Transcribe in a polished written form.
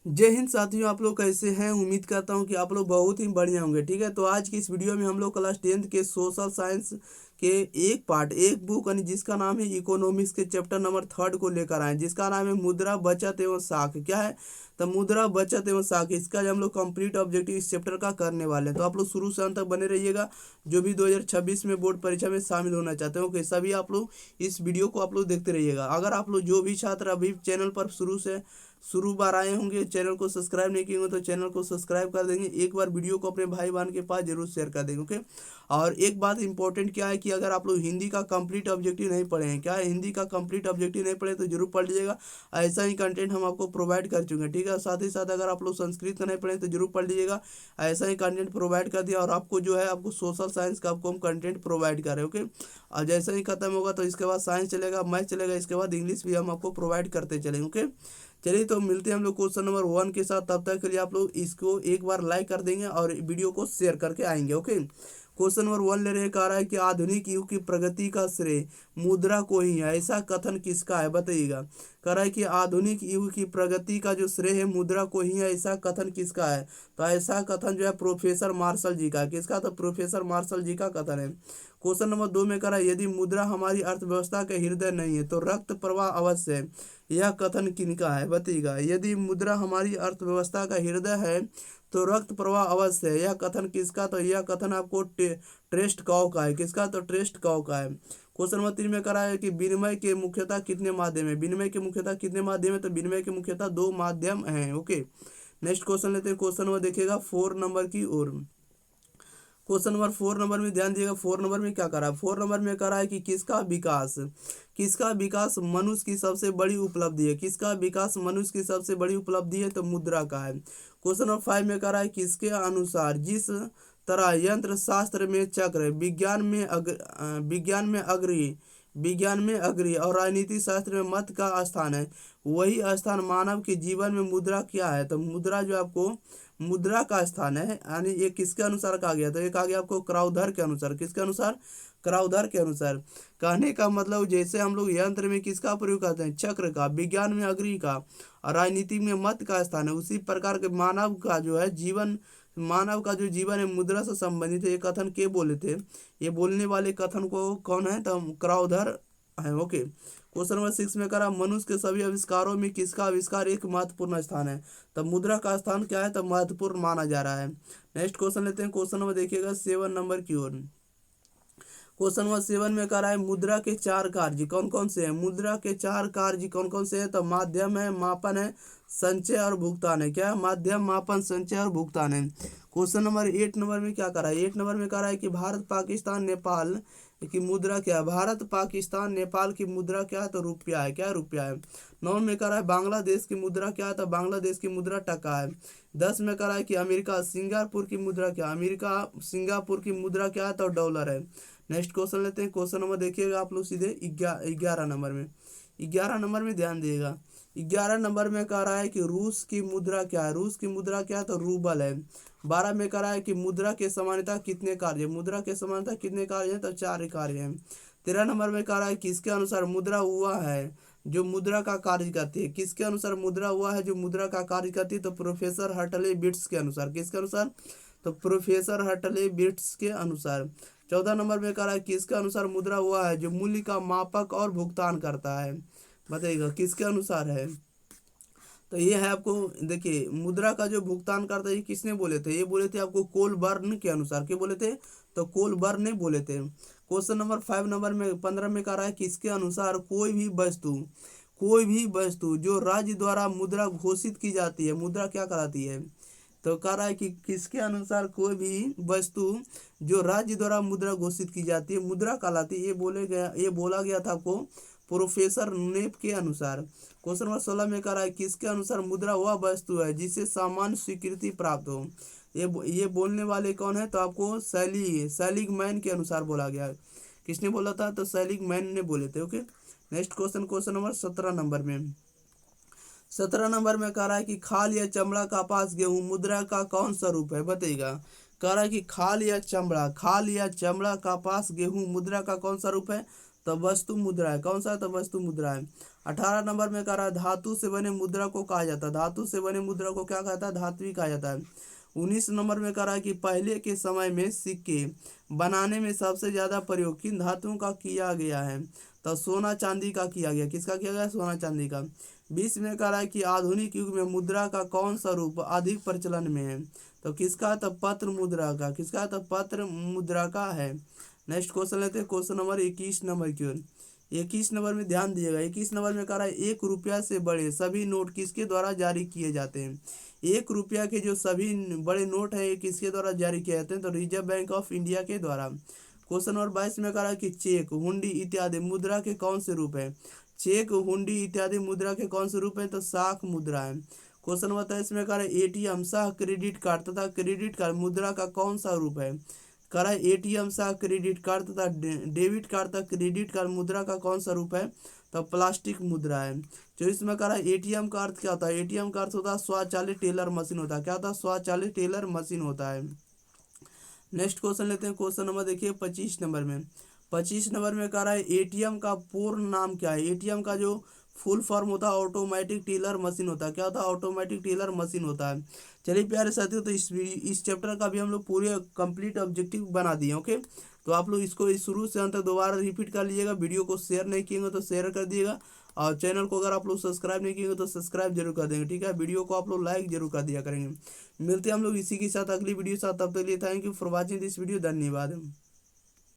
जय हिंद साथियों, आप लोग कैसे हैं। उम्मीद करता हूं कि आप लोग बहुत ही बढ़िया होंगे। ठीक है, तो आज की इस वीडियो में हम लोग क्लास 10th के सोशल साइंस के एक बुक यानी जिसका नाम है इकोनॉमिक्स के चैप्टर नंबर 3 को लेकर आए, जिसका नाम है मुद्रा बचत एवं साख। क्या है? तो मुद्रा बचत एवं साख, इसका हम लोग कंप्लीट ऑब्जेक्टिव इस चैप्टर का करने वाले हैं। तो आप लोग शुरू से अंत तक बने रहिएगा। जो भी 2026 में बोर्ड परीक्षा में शामिल होना चाहते हो, कि सभी आप लोग इस वीडियो को आप लोग देखते रहिएगा। अगर आप लोग जो भी छात्र अभी चैनल पर शुरू बार आए होंगे, चैनल को सब्सक्राइब नहीं किए होंगे, तो चैनल को सब्सक्राइब कर देंगे। एक बार वीडियो को अपने भाई बहन के पास जरूर शेयर कर देंगे। ओके। और एक बात इंपॉर्टेंट क्या है कि अगर आप लोग हिंदी का कंप्लीट ऑब्जेक्टिव नहीं पढ़े हैं, क्या है, हिंदी का कंप्लीट ऑब्जेक्टिव नहीं पढ़े तो जरूर पढ़ लीजिएगा। ऐसा ही कंटेंट हम आपको प्रोवाइड कर चुके हैं। ठीक है, साथ ही साथ अगर आप लोग संस्कृत का नहीं पढ़े तो जरूर पढ़ लीजिएगा। ऐसा ही कंटेंट प्रोवाइड कर दिया, और आपको जो है आपको सोशल साइंस का आपको हम कंटेंट प्रोवाइड कर रहे हैं। ओके। और जैसे ही खत्म होगा तो इसके बाद साइंस चलेगा, मैथ चलेगा, इसके बाद इंग्लिश भी हम आपको प्रोवाइड करते चलेंगे। ओके। चलिए, तो मिलते हैं हम लोग क्वेश्चन नंबर 1 के साथ। तब तक के लिए आप लोग इसको एक बार लाइक कर देंगे और वीडियो को शेयर करके आएंगे। ओके। क्वेश्चन नंबर 1 ले रहे, कह रहा है कि आधुनिक युग की प्रगति का श्रेय मुद्रा को ही है, ऐसा कथन किसका है, बताइएगा। कह रहा है कि आधुनिक युग की प्रगति का जो श्रेय है मुद्रा को ही है, ऐसा कथन किसका है। तो ऐसा कथन जो है प्रोफेसर मार्शल जी का है। किसका? तो प्रोफेसर मार्शल जी का कथन है। क्वेश्चन नंबर 2 में कह रहा है, यदि मुद्रा हमारी अर्थव्यवस्था के हृदय नहीं है तो रक्त प्रवाह अवश्य है, यह कथन किनका है, बताइएगा। यदि मुद्रा हमारी अर्थव्यवस्था का हृदय है तो रक्त प्रवाह अवश्य है, यह कथन किसका? तो यह कथन आपको ट्रेस्ट कॉव का है। किसका? तो ट्रेस्ट कॉव का है। क्वेश्चन नंबर 3 में करा है कि विनिमय के मुख्यतः कितने माध्यम है। विनिमय के मुख्यतः कितने माध्यम है? तो विनिमय के मुख्यतः 2 माध्यम हैं। ओके। नेक्स्ट क्वेश्चन लेते हैं। क्वेश्चन नंबर देखिएगा 4 नंबर की ओर। क्वेश्चन नंबर 4 नंबर में ध्यान दिएगा। 4 नंबर में क्या करा है? 4 नंबर में करा है कि किसका विकास मनुष्य की सबसे बड़ी उपलब्धि है। किसका विकास मनुष्य की सबसे बड़ी उपलब्धि है? तो मुद्रा का है। क्वेश्चन नंबर 5 में करा है, किसके अनुसार जिस तरह यंत्र शास्त्र में चक्र, विज्ञान में अग्री और राजनीति शास्त्र में मत का स्थान है, वही स्थान मानव के जीवन में मुद्रा क्या है। तो मुद्रा जो आपको मुद्रा का स्थान है, यानी ये किसके अनुसार कहा गया? तो एक आ गया आपको क्राउदर के अनुसार। किसके अनुसार? क्राउदर के अनुसार। कहने का मतलब, जैसे हम लोग यंत्र में किसका प्रयोग करते हैं? चक्र का। विज्ञान में अग्री का और राजनीति में मत का स्थान है, उसी प्रकार के मानव का जो जीवन है मुद्रा से संबंधित है। ये कथन के बोले थे? ये बोलने वाले कथन को कौन है? तो क्राउदर है। ओके। क्वेश्चन नंबर 6 में करा, मनुष्य के सभी आविष्कारों में किसका आविष्कार एक महत्वपूर्ण स्थान है। तब मुद्रा का स्थान क्या है? तो महत्वपूर्ण माना जा रहा है। नेक्स्ट क्वेश्चन लेते हैं। क्वेश्चन नंबर देखिएगा 7 नंबर की ओर। क्वेश्चन नंबर 7 में कह रहा है, मुद्रा के 4 कार्य कौन कौन से हैं। मुद्रा के 4 कार्य कौन कौन से हैं? तो माध्यम है, मापन है, संचय और भुगतान है। क्या है? माध्यम, मापन, संचय और भुगतान है। क्वेश्चन नंबर 8 नंबर में क्या करा है? 8 नंबर में कह रहा है कि भारत पाकिस्तान नेपाल की मुद्रा क्या है। भारत पाकिस्तान नेपाल की मुद्रा क्या है? तो रुपया है। क्या? रुपया है। 9 में कह रहा है, बांग्लादेश की मुद्रा क्या है। तो बांग्लादेश की मुद्रा टका है। 10 में कह रहा है कि अमेरिका सिंगापुर की मुद्रा क्या? अमेरिका सिंगापुर की मुद्रा क्या है? तो डॉलर है। नेक्स्ट क्वेश्चन लेते हैं। क्वेश्चन नंबर देखिएगा आप लोग सीधे 11 नंबर में। 11 नंबर में ध्यान दिएगा। 11 नंबर में कह रहा है कि रूस की मुद्रा क्या है। रूस की मुद्रा क्या है? तो रूबल है। 12 में कह रहा है कि मुद्रा के समानता कितने कार्य। मुद्रा के समानता कितने कार्य हैं? तो 4 कार्य हैं। 13 नंबर में कह रहा है, किसके अनुसार मुद्रा हुआ है जो मुद्रा का कार्य करती है। किसके अनुसार मुद्रा हुआ है जो मुद्रा का कार्य करती है? तो प्रोफेसर हटले बिट्स के अनुसार। किसके अनुसार? तो प्रोफेसर हटले बिट्स के अनुसार। 14 नंबर में कह रहा है, किसके अनुसार मुद्रा हुआ है जो मूल्य का मापक और भुगतान करता है। बताइएगा किसके अनुसार है। तो ये है आपको, देखिए, मुद्रा का जो भुगतान करता है ये किसने बोले थे? ये बोले थे आपको कोलबर्न के अनुसार। क्या बोले थे? तो कोलबर्न ने बोले थे। क्वेश्चन नंबर 5 नंबर में 15 में कह रहा है, किसके अनुसार कोई भी वस्तु जो राज्य द्वारा मुद्रा घोषित की जाती है, मुद्रा क्या कराती है। तो कह रहा है कि किसके अनुसार कोई भी वस्तु जो राज्य द्वारा मुद्रा घोषित की जाती है मुद्रा कहलाती है। ये बोला गया था आपको प्रोफेसर नेप के अनुसार। क्वेश्चन नंबर 16 में कह रहा है, किसके अनुसार मुद्रा वह वस्तु है जिसे सामान्य स्वीकृति प्राप्त हो। ये बोलने वाले कौन है? तो आपको सैलिगमैन के अनुसार बोला गया है। किसने बोला था? तो सैलिगमैन ने बोले थे। Okay. Next question, question number 17 number में। 17 नंबर में कह रहा है कि खाल या चमड़ा, कपास, गेहूं मुद्रा का कौन सा रूप है। बताइएगा। कह रहा है कि खाल या चमड़ा, कपास, गेहूं मुद्रा का कौन सा रूप है। तब वस्तु मुद्रा है। कौन सा? तब वस्तु मुद्रा है। 18 नंबर में कह रहा है धातु से बने मुद्रा को कहा जाता है। धातु से बने मुद्रा को क्या कहता है? धातु कहा जाता है। 19 नंबर में कह रहा है कि पहले के समय में सिक्के बनाने में सबसे ज्यादा प्रयोग किन धातुओं का किया गया है? तो सोना चांदी का किया गया। किसका किया गया? सोना चांदी का। 20 में कह रहा है कि आधुनिक युग में मुद्रा का कौन सा रूप अधिक प्रचलन में है? तो किसका? तो पत्र मुद्रा का। किसका? तो पत्र मुद्रा का है। नेक्स्ट क्वेश्चन लेते हैं, क्वेश्चन नंबर 21 नंबर की ओर। 21 नंबर में ध्यान दिएगा। 21 नंबर में कह रहा है 1 रुपया से बड़े सभी नोट किसके द्वारा जारी किए जाते हैं? 1 रुपया के जो सभी बड़े नोट है ये किसके द्वारा जारी किए जाते हैं? तो रिजर्व बैंक ऑफ इंडिया के द्वारा। क्वेश्चन नंबर 22 में कह रहा है कि चेक, हुंडी इत्यादि मुद्रा के कौन से रूप है? चेक, हुंडी इत्यादि मुद्रा के कौन से रूप है? तो साख मुद्रा है। क्वेश्चन नंबर 23 में कह रहा है एटीएम सह क्रेडिट कार्ड तथा क्रेडिट कार्ड मुद्रा का कौन सा रूप है? कह रहा है एटीएम सह क्रेडिट कार्ड तथा डेबिट कार्ड तथा क्रेडिट कार्ड मुद्रा का कौन सा रूप है? तो प्लास्टिक मुद्रा है। 24 में कह रहा है एटीएम का अर्थ क्या होता है? एटीएम का अर्थ होता है स्वचालित टेलर मशीन होता है। क्या होता है? स्वचालित टेलर मशीन होता है। नेक्स्ट क्वेश्चन लेते हैं, क्वेश्चन नंबर देखिए 25 नंबर में। 25 नंबर में कह रहा है एटीएम का पूर्ण नाम क्या है? एटीएम का जो फुल फॉर्म होता है ऑटोमेटिक टेलर मशीन होता है। क्या होता है? ऑटोमेटिक टेलर मशीन होता है। चलिए प्यारे साथियों, तो इस चैप्टर का भी हम लोग पूरे कंप्लीट ऑब्जेक्टिव बना दिए। ओके, तो आप लोग इसको शुरू से अंत तक दोबारा रिपीट कर लीजिएगा। वीडियो को शेयर नहीं किएंगे तो शेयर कर दिएगा, और चैनल को अगर आप लोग सब्सक्राइब नहीं किएंगे तो सब्सक्राइब जरूर कर देंगे। ठीक है, वीडियो को आप लोग लाइक जरूर कर दिया करेंगे। मिलते हैं हम लोग इसी के साथ अगली वीडियो साथ। तब तक के लिए thank you for watching this video. धन्यवाद।